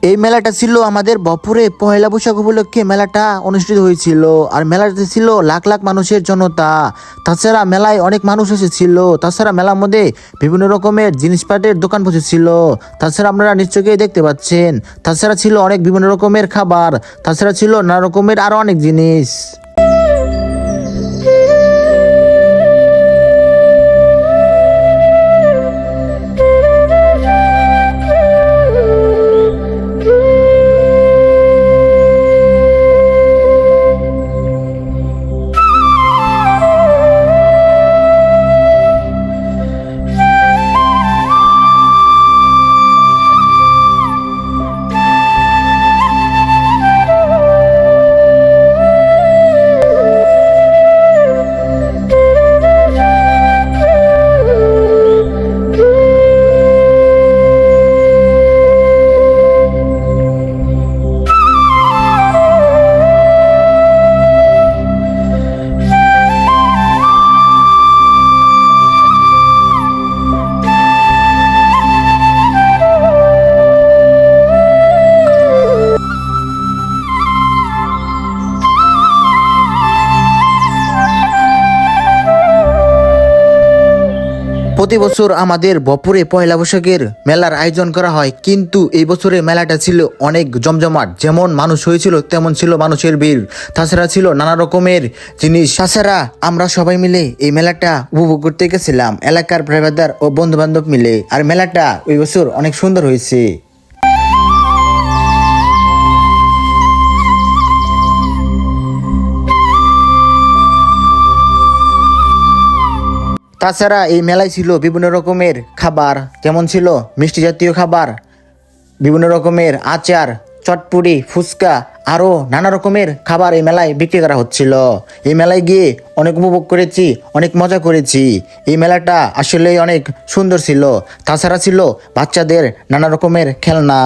এই মেলাটা ছিল আমাদের বপুরে পহেলা বৈশাখ উপলক্ষে মেলাটা অনুষ্ঠিত হয়েছিল। আর মেলাতে ছিল লাখ লাখ মানুষের জনতা। তাছাড়া মেলায় অনেক মানুষ এসেছিল। তাছাড়া মেলার মধ্যে বিভিন্ন রকমের জিনিসপাতির দোকান বসেছিল। তাছাড়া আপনারা নিশ্চয়ই দেখতে পাচ্ছেন। তাছাড়া ছিল অনেক বিভিন্ন রকমের খাবার। তাছাড়া ছিল নানা রকমের আরো অনেক জিনিস। প্রতি বছর আমাদের বপুরে পয়লা বৈশাখের মেলার আয়োজন করা হয়, কিন্তু এই বছরের মেলাটা ছিল অনেক জমজমাট। যেমন মানুষ হয়েছিল তেমন ছিল মানুষের ভিড়। তাছাড়া ছিল নানা রকমের জিনিস। তাছাড়া আমরা সবাই মিলে এই মেলাটা উপভোগ করতে গেছিলাম, এলাকার প্রাইভেদার ও বন্ধু বান্ধব মিলে। আর মেলাটা ওই বছর অনেক সুন্দর হয়েছে। তাছাড়া এই মেলায় ছিল বিভিন্ন রকমের খাবার, যেমন ছিল মিষ্টি জাতীয় খাবার, বিভিন্ন রকমের আচার, চটপুরি, ফুচকা, আরও নানা রকমের খাবার এই মেলায় বিক্রি করা হচ্ছিল। এই মেলায় গিয়ে অনেক উপভোগ করেছি, অনেক মজা করেছি। এই মেলাটা আসলেই অনেক সুন্দর ছিল। তাছাড়া ছিল বাচ্চাদের নানা রকমের খেলনা।